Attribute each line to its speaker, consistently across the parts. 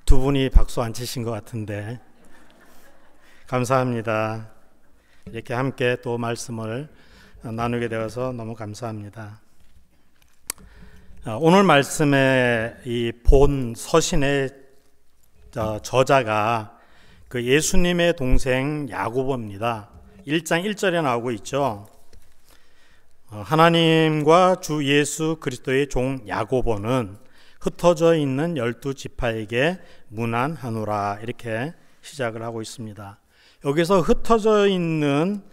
Speaker 1: 두 분이 박수 안 치신 것 같은데 감사합니다. 이렇게 함께 또 말씀을 나누게 되어서 너무 감사합니다. 오늘 말씀의 이 본 서신의 저자가 그 예수님의 동생 야고보입니다. 1장 1절에 나오고 있죠. 하나님과 주 예수 그리스도의 종 야고보는 흩어져 있는 12지파에게 문안하노라, 이렇게 시작을 하고 있습니다. 여기서 흩어져 있는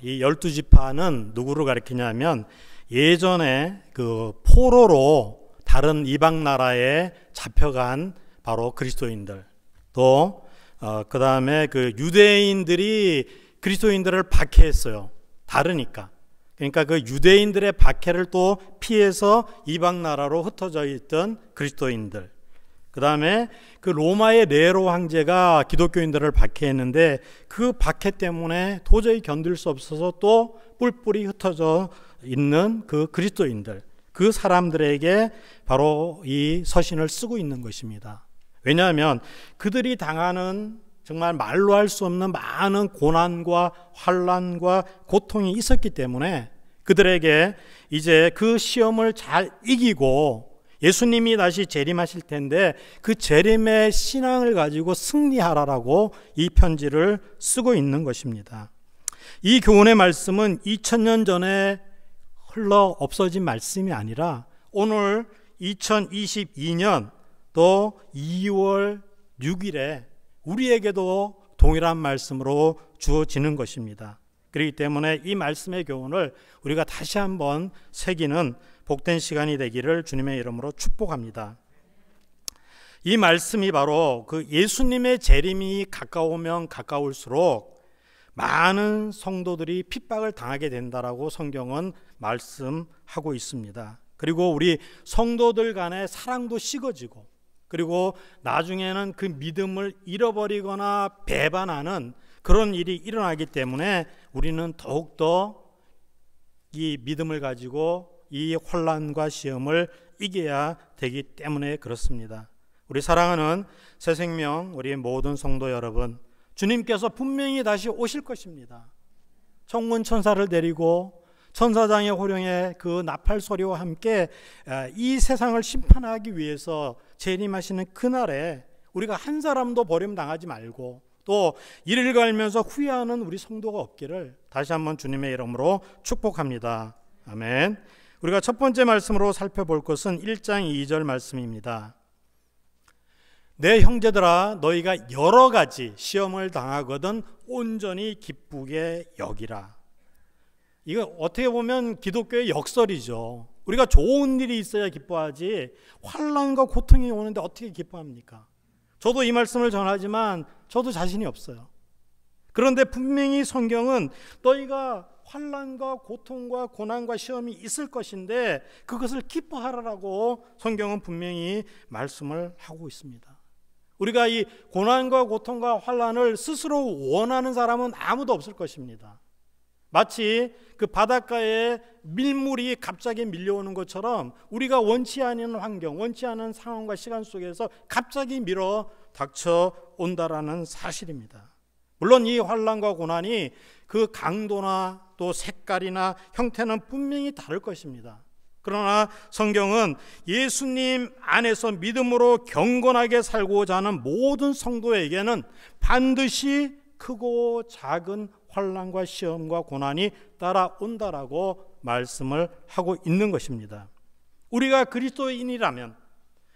Speaker 1: 이 12지파는 누구를 가리키냐면 예전에 그 포로로 다른 이방 나라에 잡혀간 바로 그리스도인들, 또 그 다음에 그 유대인들이 그리스도인들을 박해했어요. 다르니까. 그러니까 그 유대인들의 박해를 또 피해서 이방 나라로 흩어져 있던 그리스도인들, 그 다음에 그 로마의 네로 황제가 기독교인들을 박해했는데 그 박해 때문에 도저히 견딜 수 없어서 또 뿔뿔이 흩어져 있는 그 그리스도인들, 그 사람들에게 바로 이 서신을 쓰고 있는 것입니다. 왜냐하면 그들이 당하는 정말 말로 할 수 없는 많은 고난과 환난과 고통이 있었기 때문에 그들에게 이제 그 시험을 잘 이기고 예수님이 다시 재림하실 텐데 그 재림의 신앙을 가지고 승리하라라고 이 편지를 쓰고 있는 것입니다. 이 교훈의 말씀은 2000년 전에 흘러 없어진 말씀이 아니라 오늘 2022년 또 2월 6일에 우리에게도 동일한 말씀으로 주어지는 것입니다. 그렇기 때문에 이 말씀의 교훈을 우리가 다시 한번 새기는 복된 시간이 되기를 주님의 이름으로 축복합니다. 이 말씀이 바로 그 예수님의 재림이 가까우면 가까울수록 많은 성도들이 핍박을 당하게 된다라고 성경은 말씀하고 있습니다. 그리고 우리 성도들 간의 사랑도 식어지고, 그리고 나중에는 그 믿음을 잃어버리거나 배반하는 그런 일이 일어나기 때문에 우리는 더욱더 이 믿음을 가지고 이 혼란과 시험을 이겨야 되기 때문에 그렇습니다. 우리 사랑하는 새생명, 우리 모든 성도 여러분, 주님께서 분명히 다시 오실 것입니다. 천군 천사를 데리고 천사장의 호령의 그 나팔 소리와 함께 이 세상을 심판하기 위해서 재림하시는 그날에 우리가 한 사람도 버림당하지 말고 또 이를 갈면서 후회하는 우리 성도가 없기를 다시 한번 주님의 이름으로 축복합니다. 아멘. 우리가 첫 번째 말씀으로 살펴볼 것은 1장 2절 말씀입니다. 내 형제들아, 너희가 여러 가지 시험을 당하거든 온전히 기쁘게 여기라. 이거 어떻게 보면 기독교의 역설이죠. 우리가 좋은 일이 있어야 기뻐하지 환난과 고통이 오는데 어떻게 기뻐합니까? 저도 이 말씀을 전하지만 저도 자신이 없어요. 그런데 분명히 성경은 너희가 환난과 고통과 고난과 시험이 있을 것인데 그것을 기뻐하라라고 성경은 분명히 말씀을 하고 있습니다. 우리가 이 고난과 고통과 환난을 스스로 원하는 사람은 아무도 없을 것입니다. 마치 그 바닷가에 밀물이 갑자기 밀려오는 것처럼 우리가 원치 않은 환경, 원치 않은 상황과 시간 속에서 갑자기 밀어 닥쳐온다라는 사실입니다. 물론 이 환난과 고난이 그 강도나 또 색깔이나 형태는 분명히 다를 것입니다. 그러나 성경은 예수님 안에서 믿음으로 경건하게 살고자 하는 모든 성도에게는 반드시 크고 작은 환난과 시험과 고난이 따라온다라고 말씀을 하고 있는 것입니다. 우리가 그리스도인이라면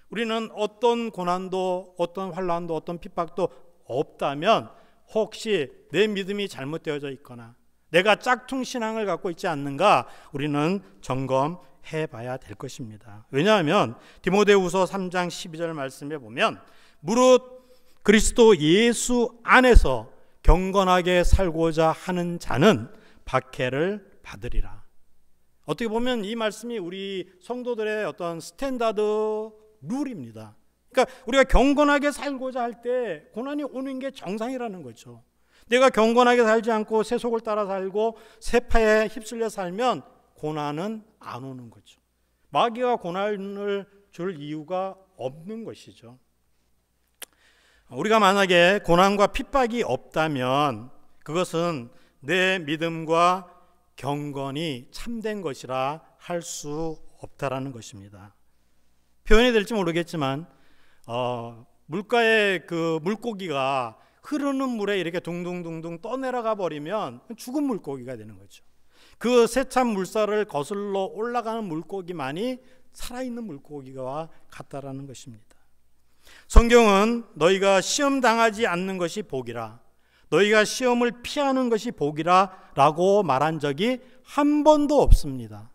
Speaker 1: 우리는 어떤 고난도 어떤 환난도 어떤 핍박도 없다면 혹시 내 믿음이 잘못되어져 있거나 내가 짝퉁 신앙을 갖고 있지 않는가 우리는 점검해 봐야 될 것입니다. 왜냐하면 디모데후서 3장 12절 말씀에 보면 무릇 그리스도 예수 안에서 경건하게 살고자 하는 자는 박해를 받으리라. 어떻게 보면 이 말씀이 우리 성도들의 어떤 스탠다드 룰입니다. 그러니까 우리가 경건하게 살고자 할 때 고난이 오는 게 정상이라는 거죠. 내가 경건하게 살지 않고 세속을 따라 살고 세파에 휩쓸려 살면 고난은 안 오는 거죠. 마귀가 고난을 줄 이유가 없는 것이죠. 우리가 만약에 고난과 핍박이 없다면 그것은 내 믿음과 경건이 참된 것이라 할 수 없다라는 것입니다. 표현이 될지 모르겠지만 물가에 그 물고기가 흐르는 물에 이렇게 둥둥둥둥 떠내려가 버리면 죽은 물고기가 되는 거죠. 그 세찬 물살을 거슬러 올라가는 물고기만이 살아있는 물고기와 같다라는 것입니다. 성경은 너희가 시험 당하지 않는 것이 복이라, 너희가 시험을 피하는 것이 복이라 라고 말한 적이 한 번도 없습니다.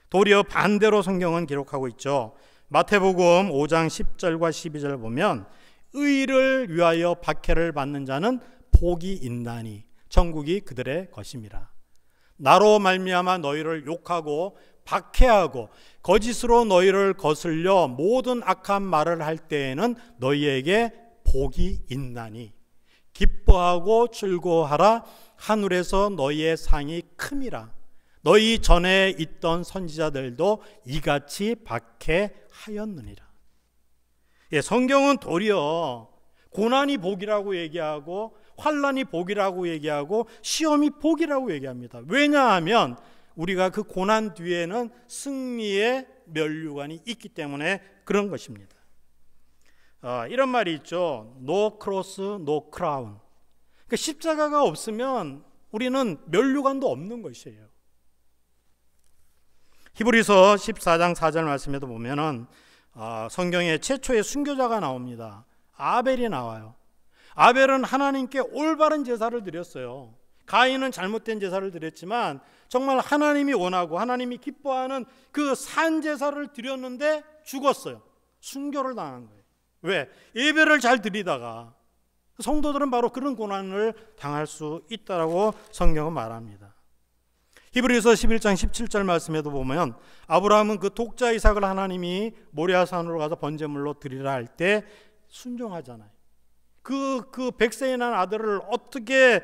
Speaker 1: 도리어 반대로 성경은 기록하고 있죠. 마태복음 5장 10절과 12절 보면 의를 위하여 박해를 받는 자는 복이 있나니 천국이 그들의 것임이라. 나로 말미암아 너희를 욕하고 박해하고 거짓으로 너희를 거슬려 모든 악한 말을 할 때에는 너희에게 복이 있나니 기뻐하고 즐거워하라. 하늘에서 너희의 상이 큼이라. 너희 전에 있던 선지자들도 이같이 박해하였느니라. 성경은 도리어 고난이 복이라고 얘기하고 환난이 복이라고 얘기하고 시험이 복이라고 얘기합니다. 왜냐하면 우리가 그 고난 뒤에는 승리의 면류관이 있기 때문에 그런 것입니다. 이런 말이 있죠. No cross, no crown. 그러니까 십자가가 없으면 우리는 면류관도 없는 것이에요. 히브리서 14장 4절 말씀에도 보면은 성경에 최초의 순교자가 나옵니다. 아벨이 나와요. 아벨은 하나님께 올바른 제사를 드렸어요. 가인은 잘못된 제사를 드렸지만 정말 하나님이 원하고 하나님이 기뻐하는 그 산 제사를 드렸는데 죽었어요. 순교를 당한 거예요. 왜? 예배를 잘 드리다가 성도들은 바로 그런 고난을 당할 수 있다라고 성경은 말합니다. 히브리서 11장 17절 말씀에도 보면 아브라함은 그 독자 이삭을 하나님이 모리아산으로 가서 번제물로 드리라 할 때 순종하잖아요. 그 백세에 난 아들을 어떻게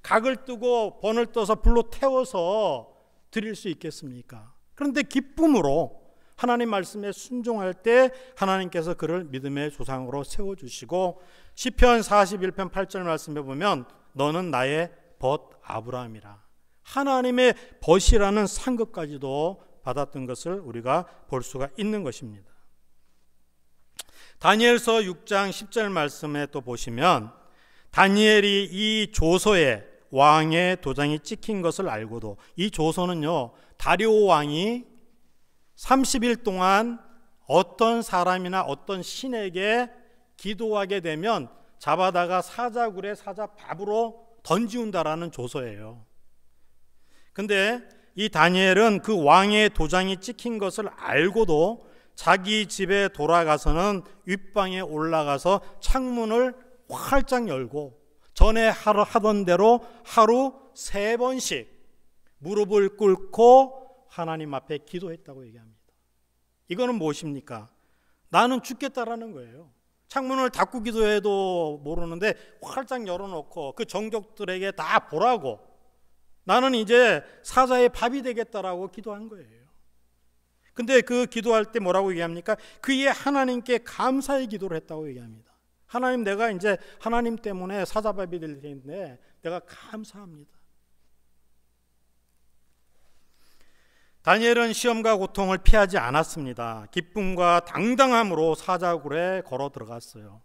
Speaker 1: 각을 뜨고 번을 떠서 불로 태워서 드릴 수 있겠습니까? 그런데 기쁨으로 하나님 말씀에 순종할 때 하나님께서 그를 믿음의 조상으로 세워주시고 시편 41편 8절 말씀에 보면 너는 나의 벗 아브라함이라. 하나님의 벗이라는 상급까지도 받았던 것을 우리가 볼 수가 있는 것입니다. 다니엘서 6장 10절 말씀에 또 보시면 다니엘이 이 조서에 왕의 도장이 찍힌 것을 알고도, 이 조서는요 다리오 왕이 30일 동안 어떤 사람이나 어떤 신에게 기도하게 되면 잡아다가 사자굴에 사자밥으로 던지운다라는 조서예요. 근데 이 다니엘은 그 왕의 도장이 찍힌 것을 알고도 자기 집에 돌아가서는 윗방에 올라가서 창문을 활짝 열고 전에 하던 대로 하루 3번씩 무릎을 꿇고 하나님 앞에 기도했다고 얘기합니다. 이거는 무엇입니까? 나는 죽겠다라는 거예요. 창문을 닫고 기도해도 모르는데 활짝 열어놓고 그 정족들에게 다 보라고, 나는 이제 사자의 밥이 되겠다라고 기도한 거예요. 근데 그 기도할 때 뭐라고 얘기합니까? 그의 하나님께 감사의 기도를 했다고 얘기합니다. 하나님, 내가 이제 하나님 때문에 사자밥이 될 텐데 내가 감사합니다. 다니엘은 시험과 고통을 피하지 않았습니다. 기쁨과 당당함으로 사자굴에 걸어 들어갔어요.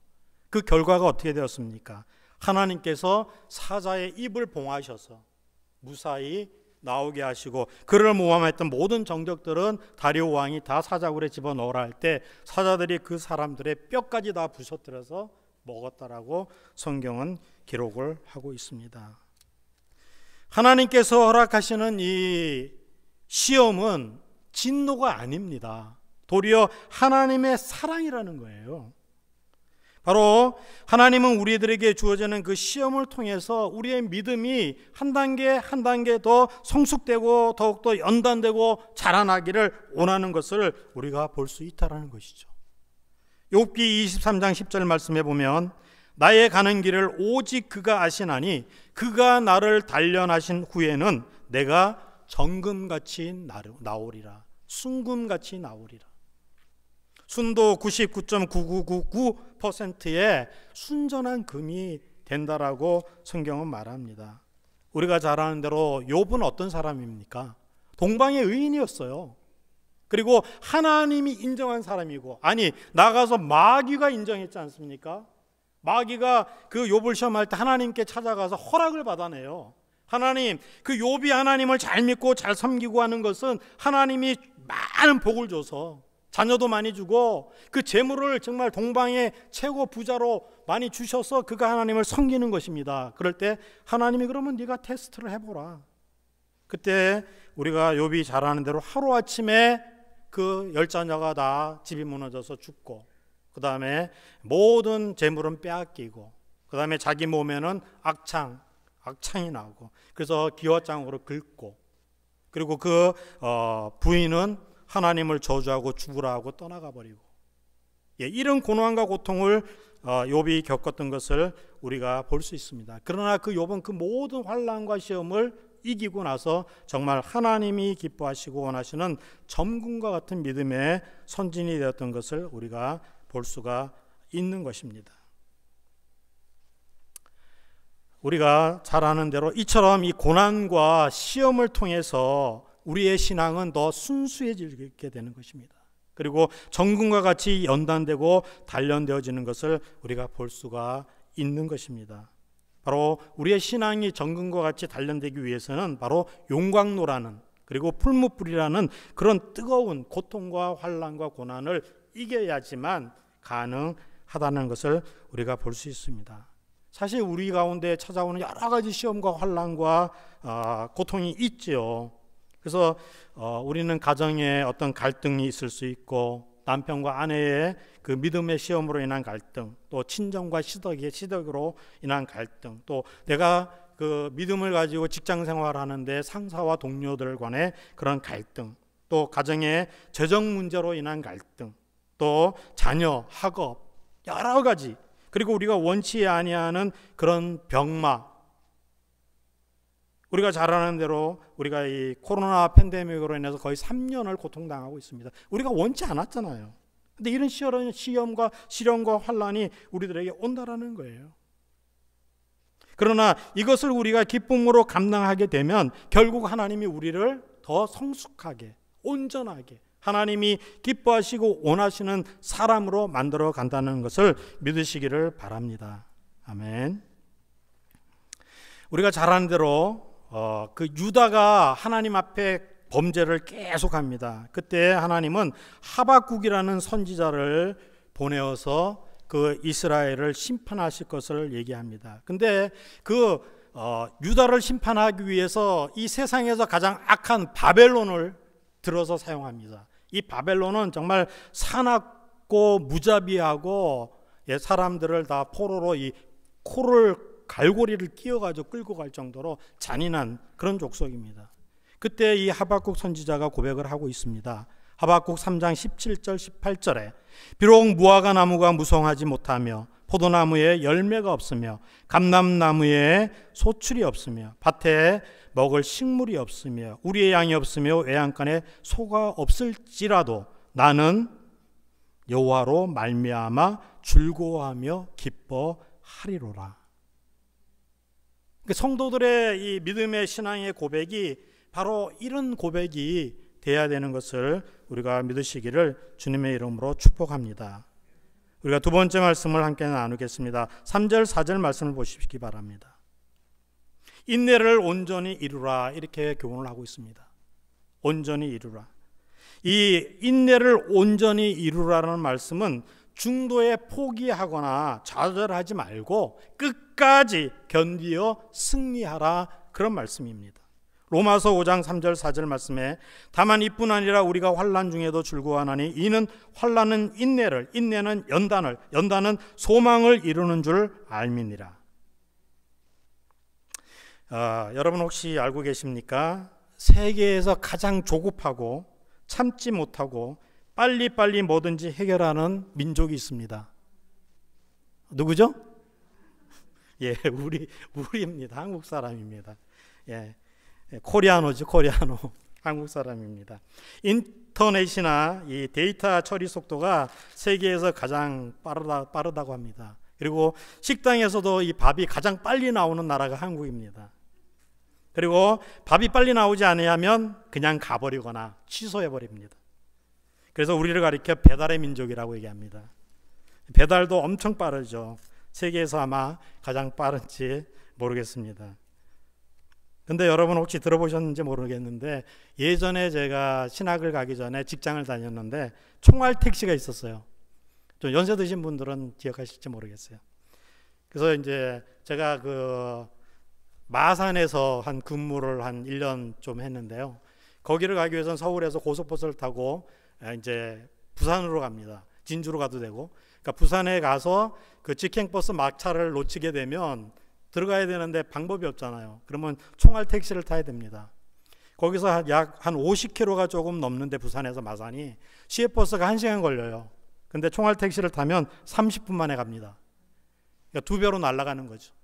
Speaker 1: 그 결과가 어떻게 되었습니까? 하나님께서 사자의 입을 봉하셔서 무사히 나오게 하시고 그를 모함했던 모든 정적들은 다리오 왕이 다 사자굴에 집어넣으라 할 때 사자들이 그 사람들의 뼈까지 다 부서뜨려서 먹었다라고 성경은 기록을 하고 있습니다. 하나님께서 허락하시는 이 시험은 진노가 아닙니다. 도리어 하나님의 사랑이라는 거예요. 바로 하나님은 우리들에게 주어지는 그 시험을 통해서 우리의 믿음이 한 단계 한 단계 더 성숙되고 더욱더 연단되고 자라나기를 원하는 것을 우리가 볼 수 있다는 것이죠. 욥기 23장 10절 말씀에 보면 나의 가는 길을 오직 그가 아시나니 그가 나를 단련하신 후에는 내가 정금같이 나오리라, 순금같이 나오리라. 순도 99.9999%의 순전한 금이 된다라고 성경은 말합니다. 우리가 잘 아는 대로 욥은 어떤 사람입니까? 동방의 의인이었어요. 그리고 하나님이 인정한 사람이고, 아니 나가서 마귀가 인정했지 않습니까? 마귀가 그 욥을 시험할 때 하나님께 찾아가서 허락을 받아내요. 하나님, 그 욥이 하나님을 잘 믿고 잘 섬기고 하는 것은 하나님이 많은 복을 줘서 자녀도 많이 주고 그 재물을 정말 동방의 최고 부자로 많이 주셔서 그가 하나님을 섬기는 것입니다. 그럴 때 하나님이 그러면 네가 테스트를 해보라. 그때 우리가 욥이 잘 아는 대로 하루아침에 그 10자녀가 다 집이 무너져서 죽고, 그 다음에 모든 재물은 빼앗기고, 그 다음에 자기 몸에는 악창이 나고, 그래서 기와장으로 긁고, 그리고 그 부인은 하나님을 저주하고 죽으라 하고 떠나가 버리고, 이런 고난과 고통을 욥이 겪었던 것을 우리가 볼 수 있습니다. 그러나 그 욥은 그 모든 환난과 시험을 이기고 나서 정말 하나님이 기뻐하시고 원하시는 점군과 같은 믿음의 선진이 되었던 것을 우리가 볼 수가 있는 것입니다. 우리가 잘 아는 대로 이처럼 이 고난과 시험을 통해서 우리의 신앙은 더 순수해지게 되는 것입니다. 그리고 정금과 같이 연단되고 단련되어지는 것을 우리가 볼 수가 있는 것입니다. 바로 우리의 신앙이 정금과 같이 단련되기 위해서는 바로 용광로라는, 그리고 풀무불이라는 그런 뜨거운 고통과 환난과 고난을 이겨야지만 가능하다는 것을 우리가 볼 수 있습니다. 사실 우리 가운데 찾아오는 여러 가지 시험과 환난과 고통이 있지요. 그래서 우리는 가정에 어떤 갈등이 있을 수 있고, 남편과 아내의 그 믿음의 시험으로 인한 갈등, 또 친정과 시덕으로 인한 갈등, 또 내가 그 믿음을 가지고 직장 생활하는데 상사와 동료들 간의 그런 갈등, 또 가정의 재정 문제로 인한 갈등, 또 자녀, 학업, 여러 가지, 그리고 우리가 원치 아니하는 그런 병마, 우리가 잘 아는 대로 우리가 이 코로나 팬데믹으로 인해서 거의 3년을 고통당하고 있습니다. 우리가 원치 않았잖아요. 근데 이런 시험과 시련과 환난이 우리들에게 온다라는 거예요. 그러나 이것을 우리가 기쁨으로 감당하게 되면 결국 하나님이 우리를 더 성숙하게, 온전하게, 하나님이 기뻐하시고 원하시는 사람으로 만들어 간다는 것을 믿으시기를 바랍니다. 아멘. 우리가 잘 아는 대로 그 유다가 하나님 앞에 범죄를 계속합니다. 그때 하나님은 하박국이라는 선지자를 보내어서 그 이스라엘을 심판하실 것을 얘기합니다. 근데 그 유다를 심판하기 위해서 이 세상에서 가장 악한 바벨론을 들어서 사용합니다. 이 바벨론은 정말 사납고 무자비하고 사람들을 다 포로로 이 코를 갈고리를 끼워가지고 끌고 갈 정도로 잔인한 그런 족속입니다. 그때 이 하박국 선지자가 고백을 하고 있습니다. 하박국 3장 17절 18절에 비록 무화과 나무가 무성하지 못하며 포도나무에 열매가 없으며 감람나무에 소출이 없으며 밭에 먹을 식물이 없으며 우리의 양이 없으며 외양간에 소가 없을지라도 나는 여호와로 말미암아 즐거워하며 기뻐하리로라. 성도들의 이 믿음의 신앙의 고백이 바로 이런 고백이 돼야 되는 것을 우리가 믿으시기를 주님의 이름으로 축복합니다. 우리가 두 번째 말씀을 함께 나누겠습니다. 3절 4절 말씀을 보시기 바랍니다. 인내를 온전히 이루라, 이렇게 교훈을 하고 있습니다. 온전히 이루라. 이 인내를 온전히 이루라는 말씀은 중도에 포기하거나 좌절하지 말고 끝까지 견디어 승리하라, 그런 말씀입니다. 로마서 5장 3절 4절 말씀에 다만 이뿐 아니라 우리가 환난 중에도 즐거워하나니 이는 환난은 인내를, 인내는 연단을, 연단은 소망을 이루는 줄 알미니라. 여러분 혹시 알고 계십니까? 세계에서 가장 조급하고 참지 못하고 빨리빨리 뭐든지 해결하는 민족이 있습니다. 누구죠? 우리입니다. 한국 사람입니다. 코리아노죠, 코리아노. 한국 사람입니다. 인터넷이나 이 데이터 처리 속도가 세계에서 가장 빠르다고 합니다. 그리고 식당에서도 이 밥이 가장 빨리 나오는 나라가 한국입니다. 그리고 밥이 빨리 나오지 않으면 그냥 가버리거나 취소해버립니다. 그래서 우리를 가리켜 배달의 민족이라고 얘기합니다. 배달도 엄청 빠르죠. 세계에서 아마 가장 빠른지 모르겠습니다. 근데 여러분 혹시 들어보셨는지 모르겠는데, 예전에 제가 신학을 가기 전에 직장을 다녔는데 총알 택시가 있었어요. 좀 연세 드신 분들은 기억하실지 모르겠어요. 그래서 이제 제가 그 마산에서 한 근무를 한 1년 좀 했는데요. 거기를 가기 위해서는 서울에서 고속버스를 타고 이제 부산으로 갑니다. 진주로 가도 되고. 그러니까 부산에 가서 그 직행버스 막차를 놓치게 되면 들어가야 되는데 방법이 없잖아요. 그러면 총알 택시를 타야 됩니다. 거기서 약 한 50km가 조금 넘는데 부산에서 마산이 시외버스가 1시간 걸려요. 근데 총알 택시를 타면 30분 만에 갑니다. 그러니까 2배로 날아가는 거죠.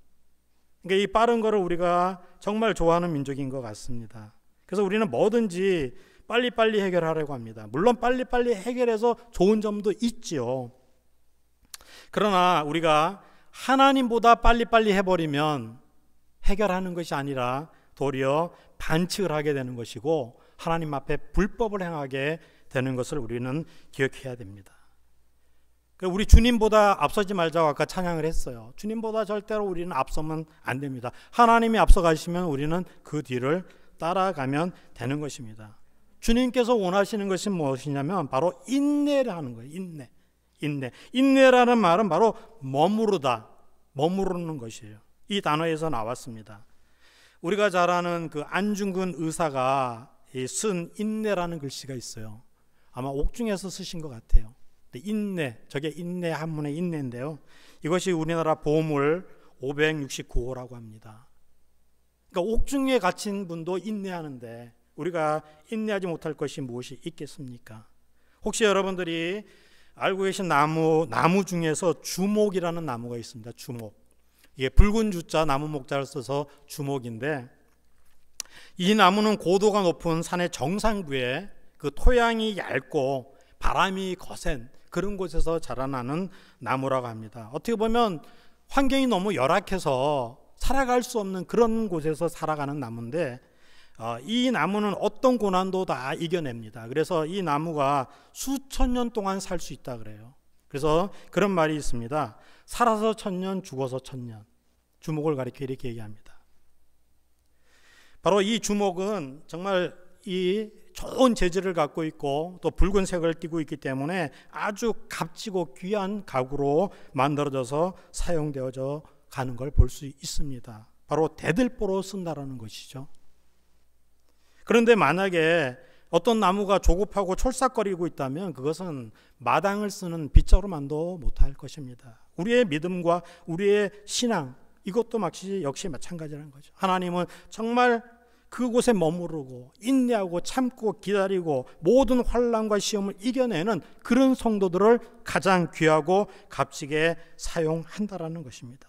Speaker 1: 그러니까 이 빠른 거를 우리가 정말 좋아하는 민족인 것 같습니다. 그래서 우리는 뭐든지 빨리빨리 해결하려고 합니다. 물론 빨리빨리 해결해서 좋은 점도 있지요. 그러나 우리가 하나님보다 빨리빨리 해버리면 해결하는 것이 아니라 도리어 반칙을 하게 되는 것이고 하나님 앞에 불법을 행하게 되는 것을 우리는 기억해야 됩니다. 우리 주님보다 앞서지 말자고 아까 찬양을 했어요. 주님보다 절대로 우리는 앞서면 안 됩니다. 하나님이 앞서가시면 우리는 그 뒤를 따라가면 되는 것입니다. 주님께서 원하시는 것이 무엇이냐면 바로 인내를 하는 거예요. 인내라는 말은 바로 머무르는 것이에요. 이 단어에서 나왔습니다. 우리가 잘 아는 그 안중근 의사가 쓴 인내라는 글씨가 있어요. 아마 옥중에서 쓰신 것 같아요. 인내, 저게 인내 한문의 인내인데요. 이것이 우리나라 보물 569호라고 합니다. 그러니까 옥중에 갇힌 분도 인내하는데 우리가 인내하지 못할 것이 무엇이 있겠습니까? 혹시 여러분들이 알고 계신 나무 중에서 주목이라는 나무가 있습니다. 주목. 이게 붉은 주자 나무 목자를 써서 주목인데, 이 나무는 고도가 높은 산의 정상부에 그 토양이 얇고 바람이 거센 그런 곳에서 자라나는 나무라고 합니다. 어떻게 보면 환경이 너무 열악해서 살아갈 수 없는 그런 곳에서 살아가는 나무인데, 이 나무는 어떤 고난도 다 이겨냅니다. 그래서 이 나무가 수천 년 동안 살 수 있다 그래요. 그래서 그런 말이 있습니다. 살아서 1000년, 죽어서 1000년. 주목을 가리켜 이렇게 얘기합니다. 바로 이 주목은 정말 이 좋은 재질을 갖고 있고 또 붉은색을 띠고 있기 때문에 아주 값지고 귀한 가구로 만들어져서 사용되어져 가는 걸 볼 수 있습니다. 바로 대들보로 쓴다라는 것이죠. 그런데 만약에 어떤 나무가 조급하고 촐싹거리고 있다면 그것은 마당을 쓰는 빗자루만도 못할 것입니다. 우리의 믿음과 우리의 신앙, 이것도 역시 마찬가지라는 거죠. 하나님은 정말 그곳에 머무르고 인내하고 참고 기다리고 모든 환난과 시험을 이겨내는 그런 성도들을 가장 귀하고 값지게 사용한다라는 것입니다.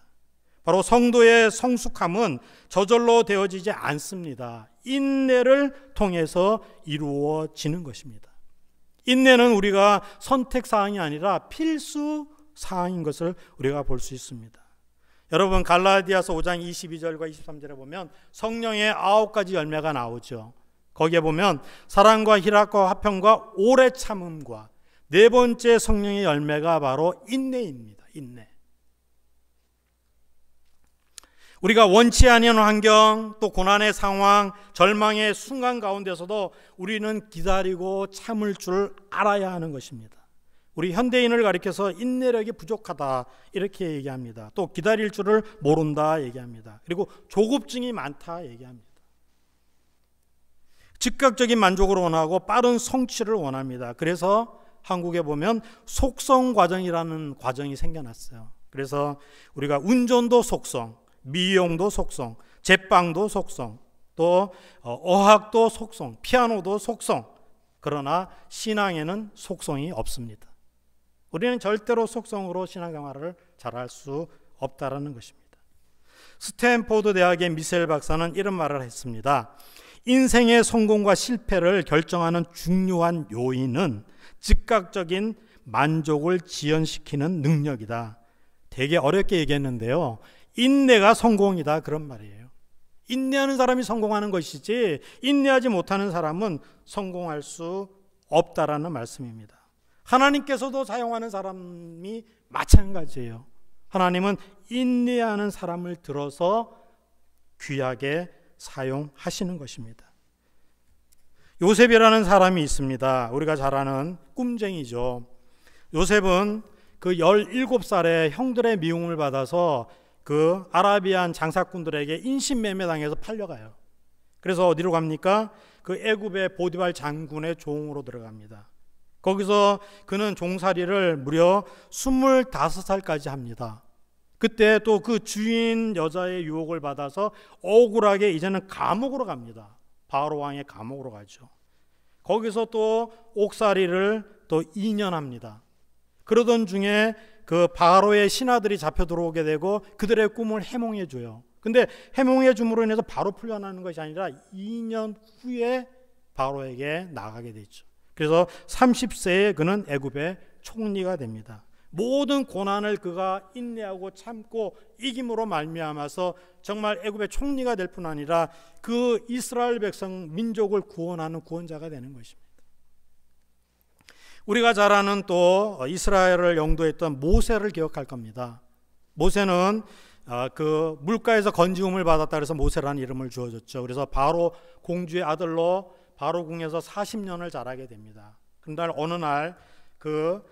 Speaker 1: 바로 성도의 성숙함은 저절로 되어지지 않습니다. 인내를 통해서 이루어지는 것입니다. 인내는 우리가 선택사항이 아니라 필수사항인 것을 우리가 볼 수 있습니다. 여러분, 갈라디아서 5장 22절과 23절에 보면 성령의 9가지 열매가 나오죠. 거기에 보면 사랑과 희락과 화평과 오래 참음과 네 번째 성령의 열매가 바로 인내입니다. 인내. 우리가 원치 않은 환경, 또 고난의 상황, 절망의 순간 가운데서도 우리는 기다리고 참을 줄 알아야 하는 것입니다. 우리 현대인을 가리켜서 인내력이 부족하다 이렇게 얘기합니다. 또 기다릴 줄을 모른다 얘기합니다. 그리고 조급증이 많다 얘기합니다. 즉각적인 만족을 원하고 빠른 성취를 원합니다. 그래서 한국에 보면 속성 과정이라는 과정이 생겨났어요. 그래서 우리가 운전도 속성, 미용도 속성, 제빵도 속성, 또 어학도 속성, 피아노도 속성. 그러나 신앙에는 속성이 없습니다. 우리는 절대로 속성으로 신앙생활을 잘할 수 없다라는 것입니다. 스탠포드 대학의 미셀 박사는 이런 말을 했습니다. 인생의 성공과 실패를 결정하는 중요한 요인은 즉각적인 만족을 지연시키는 능력이다. 되게 어렵게 얘기했는데요, 인내가 성공이다, 그런 말이에요. 인내하는 사람이 성공하는 것이지 인내하지 못하는 사람은 성공할 수 없다라는 말씀입니다. 하나님께서도 사용하는 사람이 마찬가지예요. 하나님은 인내하는 사람을 들어서 귀하게 사용하시는 것입니다. 요셉이라는 사람이 있습니다. 우리가 잘 아는 꿈쟁이죠. 요셉은 그 17살에 형들의 미움을 받아서 그 아라비안 장사꾼들에게 인신매매 당해서 팔려가요. 그래서 어디로 갑니까? 그 애굽의 보디발 장군의 종으로 들어갑니다. 거기서 그는 종살이를 무려 25살까지 합니다. 그때 또 그 주인 여자의 유혹을 받아서 억울하게 이제는 감옥으로 갑니다. 바로 왕의 감옥으로 가죠. 거기서 또 옥살이를 또 2년 합니다. 그러던 중에 그 바로의 신하들이 잡혀 들어오게 되고 그들의 꿈을 해몽해 줘요. 근데 해몽해 줌으로 인해서 바로 풀려나는 것이 아니라 2년 후에 바로에게 나가게 되죠. 그래서 30세에 그는 애굽의 총리가 됩니다. 모든 고난을 그가 인내하고 참고 이김으로 말미암아서 정말 애굽의 총리가 될 뿐 아니라 그 이스라엘 백성 민족을 구원하는 구원자가 되는 것입니다. 우리가 잘 아는 또 이스라엘을 영도했던 모세를 기억할 겁니다. 모세는 그 물가에서 건지움을 받았다 그래서 모세라는 이름을 주어졌죠. 그래서 바로 공주의 아들로 바로 궁에서 40년을 자라게 됩니다. 그런데 어느 날 그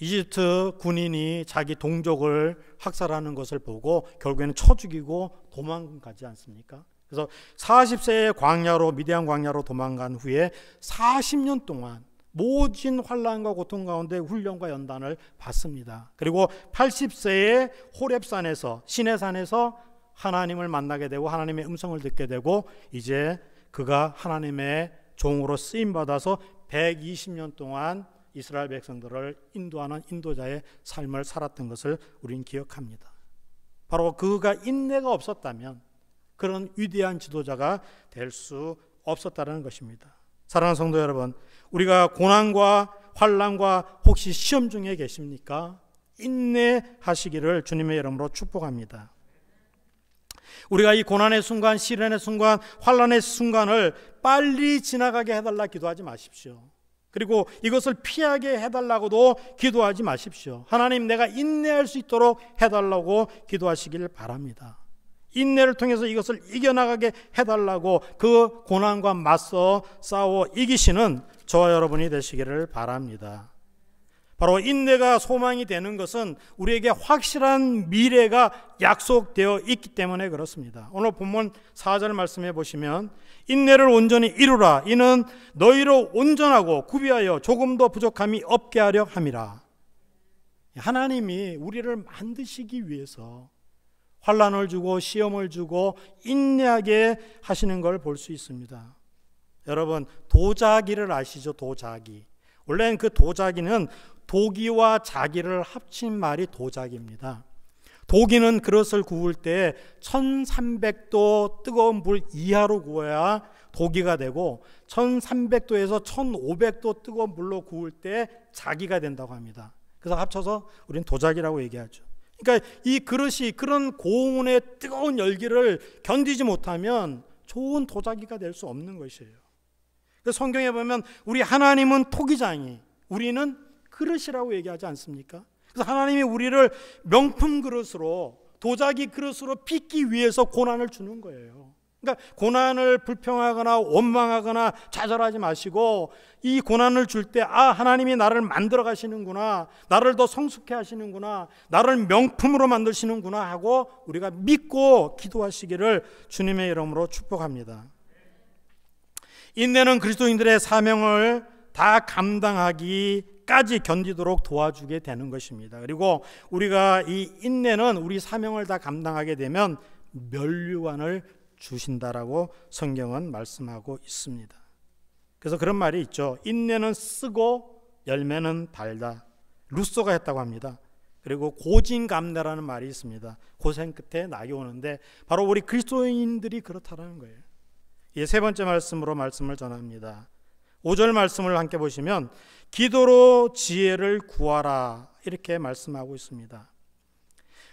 Speaker 1: 이집트 군인이 자기 동족을 학살하는 것을 보고 결국에는 쳐 죽이고 도망가지 않습니까? 그래서 40세의 광야로, 미디안 광야로 도망간 후에 40년 동안 모진 환난과 고통 가운데 훈련과 연단을 받습니다. 그리고 80세에 호렙산에서, 시내산에서 하나님을 만나게 되고 하나님의 음성을 듣게 되고 이제 그가 하나님의 종으로 쓰임받아서 120년 동안 이스라엘 백성들을 인도하는 인도자의 삶을 살았던 것을 우리는 기억합니다. 바로 그가 인내가 없었다면 그런 위대한 지도자가 될 수 없었다는 것입니다. 사랑하는 성도 여러분, 우리가 고난과 환난과 혹시 시험 중에 계십니까? 인내하시기를 주님의 이름으로 축복합니다. 우리가 이 고난의 순간, 시련의 순간, 환난의 순간을 빨리 지나가게 해달라 기도하지 마십시오. 그리고 이것을 피하게 해달라고도 기도하지 마십시오. 하나님, 내가 인내할 수 있도록 해달라고 기도하시길 바랍니다. 인내를 통해서 이것을 이겨나가게 해달라고 그 고난과 맞서 싸워 이기시는 저와 여러분이 되시기를 바랍니다. 바로 인내가 소망이 되는 것은 우리에게 확실한 미래가 약속되어 있기 때문에 그렇습니다. 오늘 본문 4절 말씀해 보시면 인내를 온전히 이루라. 이는 너희로 온전하고 구비하여 조금도 부족함이 없게 하려 함이라. 하나님이 우리를 만드시기 위해서 환난을 주고 시험을 주고 인내하게 하시는 걸 볼 수 있습니다. 여러분, 도자기를 아시죠? 도자기. 원래는 그 도자기는 도기와 자기를 합친 말이 도자기입니다. 도기는 그릇을 구울 때 1300도 뜨거운 불 이하로 구워야 도기가 되고 1300도에서 1500도 뜨거운 불로 구울 때 자기가 된다고 합니다. 그래서 합쳐서 우리는 도자기라고 얘기하죠. 그러니까 이 그릇이 그런 고온의 뜨거운 열기를 견디지 못하면 좋은 도자기가 될 수 없는 것이에요. 그래서 성경에 보면 우리 하나님은 토기장이, 우리는 그릇이라고 얘기하지 않습니까? 그래서 하나님이 우리를 명품 그릇으로, 도자기 그릇으로 빚기 위해서 고난을 주는 거예요. 그러니까 고난을 불평하거나 원망하거나 좌절하지 마시고 이 고난을 줄 때 하나님이 나를 만들어 가시는구나, 나를 더 성숙해 하시는구나, 나를 명품으로 만드시는구나 하고 우리가 믿고 기도하시기를 주님의 이름으로 축복합니다. 인내는 그리스도인들의 사명을 다 감당하기까지 견디도록 도와주게 되는 것입니다. 그리고 우리가 이 인내는 우리 사명을 다 감당하게 되면 면류관을 주신다라고 성경은 말씀하고 있습니다. 그래서 그런 말이 있죠. 인내는 쓰고 열매는 달다. 루소가 했다고 합니다. 그리고 고진감래라는 말이 있습니다. 고생 끝에 낙이 오는데 바로 우리 그리스도인들이 그렇다는 거예요. 이 세 번째 말씀으로 말씀을 전합니다. 5절 말씀을 함께 보시면 기도로 지혜를 구하라 이렇게 말씀하고 있습니다.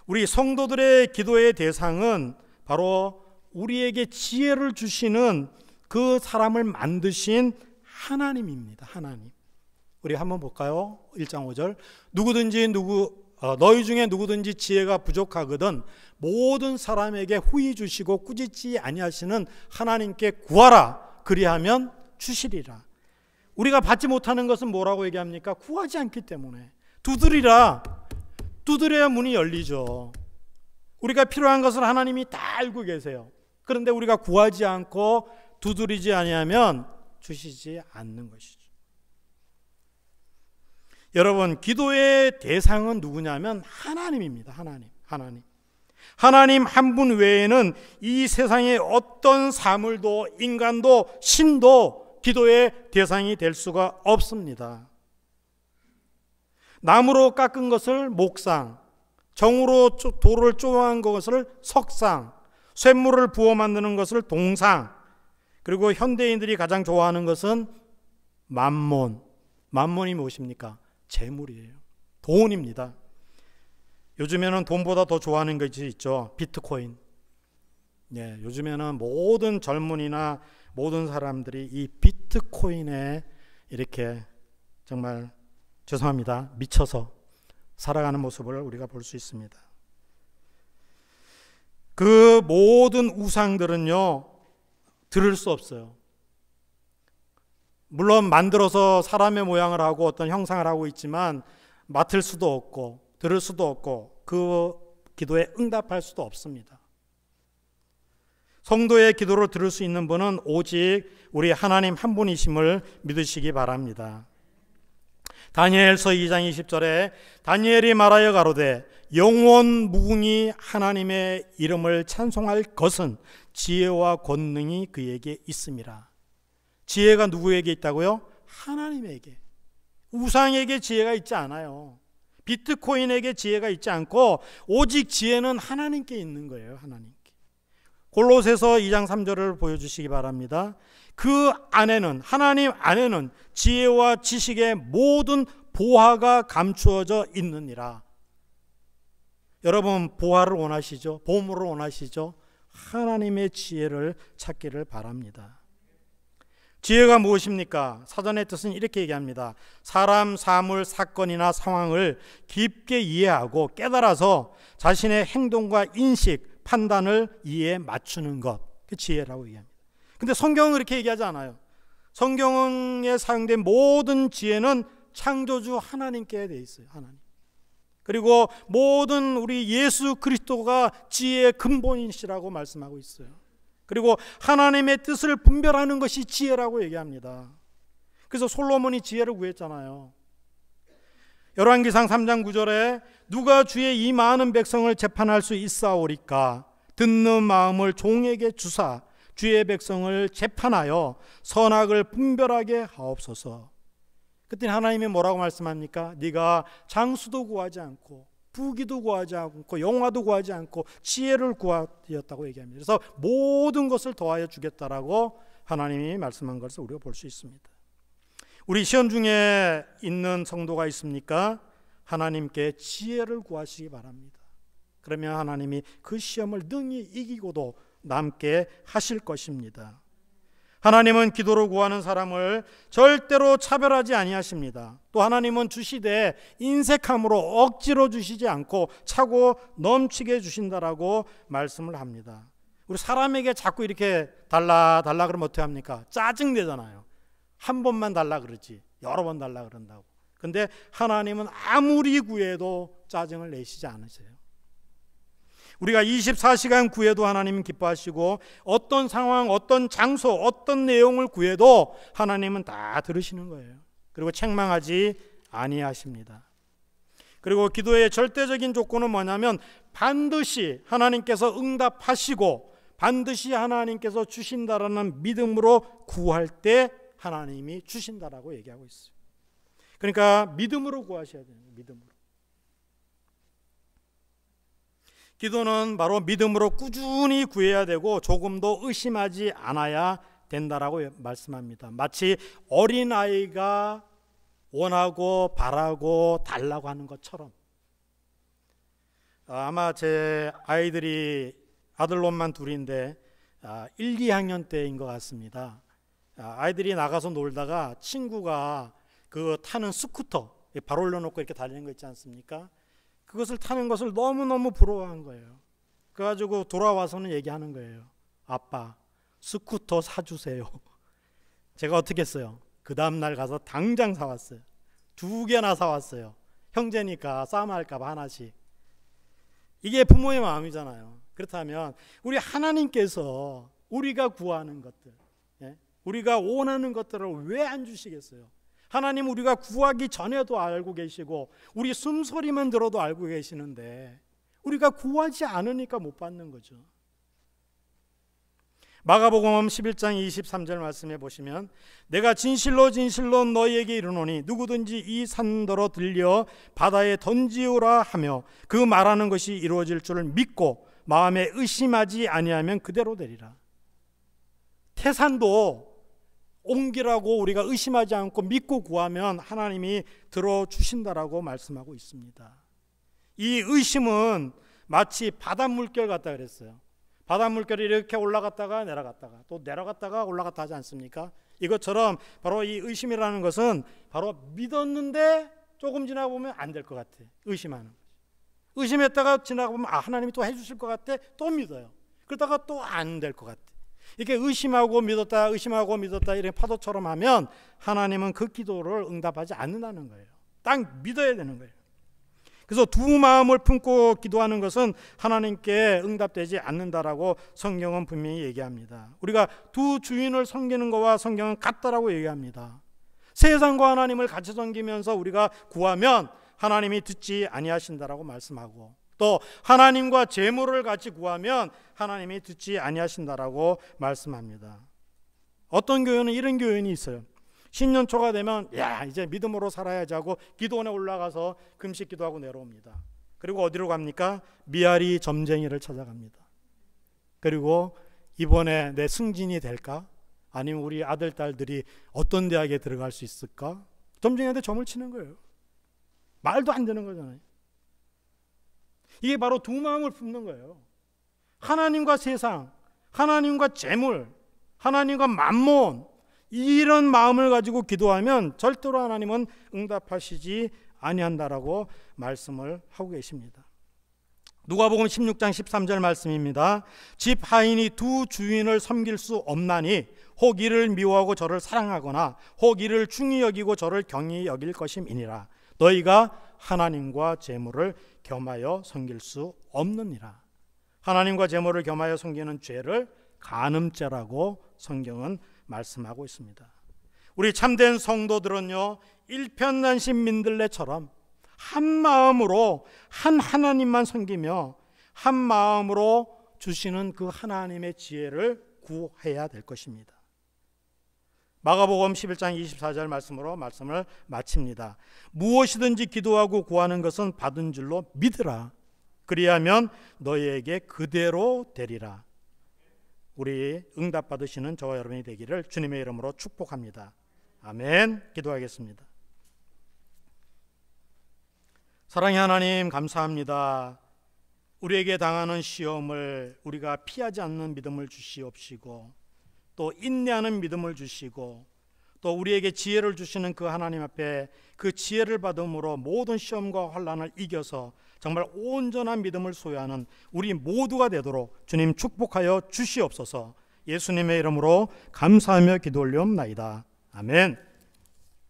Speaker 1: 우리 성도들의 기도의 대상은 바로 우리에게 지혜를 주시는 그 사람을 만드신 하나님입니다. 하나님. 우리 한번 볼까요? 1장 5절. 너희 중에 누구든지 지혜가 부족하거든 모든 사람에게 후히 주시고 꾸짖지 아니하시는 하나님께 구하라. 그리하면 주시리라. 우리가 받지 못하는 것은 뭐라고 얘기합니까? 구하지 않기 때문에. 두드리라. 두드려야 문이 열리죠. 우리가 필요한 것을 하나님이 다 알고 계세요. 그런데 우리가 구하지 않고 두드리지 아니하면 주시지 않는 것이죠. 여러분, 기도의 대상은 누구냐면 하나님입니다. 하나님 한 분 외에는 이 세상에 어떤 사물도 인간도 신도 기도의 대상이 될 수가 없습니다. 나무로 깎은 것을 목상, 정으로 돌을 쪼아한 것을 석상, 쇳물을 부어 만드는 것을 동상, 그리고 현대인들이 가장 좋아하는 것은 만몬. 만몬이 무엇입니까? 재물이에요. 돈입니다. 요즘에는 돈보다 더 좋아하는 것이 있죠. 비트코인. 네, 요즘에는 모든 젊은이나 모든 사람들이 이 비트코인에 이렇게 정말 죄송합니다. 미쳐서 살아가는 모습을 우리가 볼 수 있습니다. 그 모든 우상들은요, 들을 수 없어요. 물론 만들어서 사람의 모양을 하고 어떤 형상을 하고 있지만 맡을 수도 없고 들을 수도 없고 그 기도에 응답할 수도 없습니다. 성도의 기도를 들을 수 있는 분은 오직 우리 하나님 한 분이심을 믿으시기 바랍니다. 다니엘서 2장 20절에 다니엘이 말하여 가로되 영원 무궁히 하나님의 이름을 찬송할 것은 지혜와 권능이 그에게 있음이라. 지혜가 누구에게 있다고요? 하나님에게. 우상에게 지혜가 있지 않아요. 비트코인에게 지혜가 있지 않고 오직 지혜는 하나님께 있는 거예요. 하나님께. 골로새서 2장 3절을 보여주시기 바랍니다. 그 안에는, 하나님 안에는 지혜와 지식의 모든 보화가 감추어져 있느니라. 여러분, 보화를 원하시죠? 보물을 원하시죠? 하나님의 지혜를 찾기를 바랍니다. 지혜가 무엇입니까? 사전의 뜻은 이렇게 얘기합니다. 사람, 사물, 사건이나 상황을 깊게 이해하고 깨달아서 자신의 행동과 인식, 판단을 이해에 맞추는 것. 그 지혜라고 얘기합니다. 근데 성경은 그렇게 얘기하지 않아요. 성경에 사용된 모든 지혜는 창조주 하나님께 돼 있어요. 하나님. 그리고 모든 우리 예수 그리스도가 지혜의 근본이시라고 말씀하고 있어요. 그리고 하나님의 뜻을 분별하는 것이 지혜라고 얘기합니다. 그래서 솔로몬이 지혜를 구했잖아요. 열왕기상 3장 9절에 누가 주의 이 많은 백성을 재판할 수 있사오리까? 듣는 마음을 종에게 주사 주의 백성을 재판하여 선악을 분별하게 하옵소서. 그때 하나님이 뭐라고 말씀합니까? 네가 장수도 구하지 않고 부귀도 구하지 않고 영화도 구하지 않고 지혜를 구하였다고 얘기합니다. 그래서 모든 것을 더하여 주겠다라고 하나님이 말씀한 것을 우리가 볼 수 있습니다. 우리 시험 중에 있는 성도가 있습니까? 하나님께 지혜를 구하시기 바랍니다. 그러면 하나님이 그 시험을 능히 이기고도 남게 하실 것입니다. 하나님은 기도로 구하는 사람을 절대로 차별하지 아니하십니다. 또 하나님은 주시되 인색함으로 억지로 주시지 않고 차고 넘치게 주신다라고 말씀을 합니다. 우리 사람에게 자꾸 이렇게 달라 그러면 어떻게 합니까? 짜증내잖아요. 한 번만 달라 그러지 여러 번 달라 그런다고. 근데 하나님은 아무리 구해도 짜증을 내시지 않으세요. 우리가 24시간 구해도 하나님은 기뻐하시고 어떤 상황, 어떤 장소, 어떤 내용을 구해도 하나님은 다 들으시는 거예요. 그리고 책망하지 아니하십니다. 그리고 기도의 절대적인 조건은 뭐냐면 반드시 하나님께서 응답하시고 반드시 하나님께서 주신다라는 믿음으로 구할 때 하나님이 주신다라고 얘기하고 있어요. 그러니까 믿음으로 구하셔야 돼요. 믿음으로. 기도는 바로 믿음으로 꾸준히 구해야 되고 조금도 의심하지 않아야 된다라고 말씀합니다. 마치 어린아이가 원하고 바라고 달라고 하는 것처럼. 아마 제 아이들이 아들놈만 둘인데 1, 2학년 때인 것 같습니다. 아이들이 나가서 놀다가 친구가 그 타는 스쿠터 발 올려놓고 이렇게 달리는 거 있지 않습니까? 그것을 타는 것을 너무너무 부러워한 거예요. 그래가지고 돌아와서는 얘기하는 거예요. 아빠, 스쿠터 사주세요. 제가 어떻게 했어요? 그 다음날 가서 당장 사왔어요. 2개나 사왔어요. 형제니까 싸움할까 봐 하나씩. 이게 부모의 마음이잖아요. 그렇다면 우리 하나님께서 우리가 구하는 것들, 우리가 원하는 것들을 왜 안 주시겠어요? 하나님 우리가 구하기 전에도 알고 계시고 우리 숨소리만 들어도 알고 계시는데 우리가 구하지 않으니까 못 받는 거죠. 마가복음 11장 23절 말씀해 보시면 내가 진실로 진실로 너희에게 이르노니 누구든지 이 산더러 들려 바다에 던지오라 하며 그 말하는 것이 이루어질 줄을 믿고 마음에 의심하지 아니하면 그대로 되리라. 태산도 옮기라고 우리가 의심하지 않고 믿고 구하면 하나님이 들어주신다라고 말씀하고 있습니다. 이 의심은 마치 바닷물결 같다 그랬어요. 바닷물결이 이렇게 올라갔다가 내려갔다가 또 내려갔다가 올라갔다 하지 않습니까? 이것처럼 바로 이 의심이라는 것은 바로 믿었는데 조금 지나고 보면 안 될 것 같아. 의심하는 거죠. 의심했다가 지나고 보면 하나님이 또 해주실 것 같아. 또 믿어요. 그러다가 또 안 될 것 같아. 이렇게 의심하고 믿었다 의심하고 믿었다 이렇게 파도처럼 하면 하나님은 그 기도를 응답하지 않는다는 거예요. 딱 믿어야 되는 거예요. 그래서 두 마음을 품고 기도하는 것은 하나님께 응답되지 않는다라고 성경은 분명히 얘기합니다. 우리가 두 주인을 섬기는 것과 성경은 같다라고 얘기합니다. 세상과 하나님을 같이 섬기면서 우리가 구하면 하나님이 듣지 아니하신다라고 말씀하고 또 하나님과 재물을 같이 구하면 하나님이 듣지 아니하신다라고 말씀합니다. 어떤 교회는 이런 교회는 있어요. 신년초가 되면 이제 믿음으로 살아야지 하고 기도원에 올라가서 금식 기도하고 내려옵니다. 그리고 어디로 갑니까? 미아리 점쟁이를 찾아갑니다. 그리고 이번에 내 승진이 될까? 아니면 우리 아들 딸들이 어떤 대학에 들어갈 수 있을까? 점쟁이한테 점을 치는 거예요. 말도 안 되는 거잖아요. 이게 바로 두 마음을 품는 거예요. 하나님과 세상, 하나님과 재물, 하나님과 만몬 이런 마음을 가지고 기도하면 절대로 하나님은 응답하시지 아니한다라고 말씀을 하고 계십니다. 누가복음 16장 13절 말씀입니다. 집 하인이 두 주인을 섬길 수 없나니 혹 이를 미워하고 저를 사랑하거나 혹 이를 중히 여기고 저를 경히 여길 것임이니라. 너희가 하나님과 재물을 겸하여 섬길 수 없느니라. 하나님과 재물을 겸하여 섬기는 죄를 간음죄라고 성경은 말씀하고 있습니다. 우리 참된 성도들은요, 일편단심 민들레처럼 한 마음으로 한 하나님만 섬기며 한 마음으로 주시는 그 하나님의 지혜를 구해야 될 것입니다. 마가복음 11장 24절 말씀으로 말씀을 마칩니다. 무엇이든지 기도하고 구하는 것은 받은 줄로 믿으라. 그리하면 너희에게 그대로 되리라. 우리 응답 받으시는 저와 여러분이 되기를 주님의 이름으로 축복합니다. 아멘. 기도하겠습니다. 사랑의 하나님 감사합니다. 우리에게 당하는 시험을 우리가 피하지 않는 믿음을 주시옵시고 또 인내하는 믿음을 주시고 또 우리에게 지혜를 주시는 그 하나님 앞에 그 지혜를 받음으로 모든 시험과 환난을 이겨서 정말 온전한 믿음을 소유하는 우리 모두가 되도록 주님 축복하여 주시옵소서. 예수님의 이름으로 감사하며 기도 올리옵나이다. 아멘.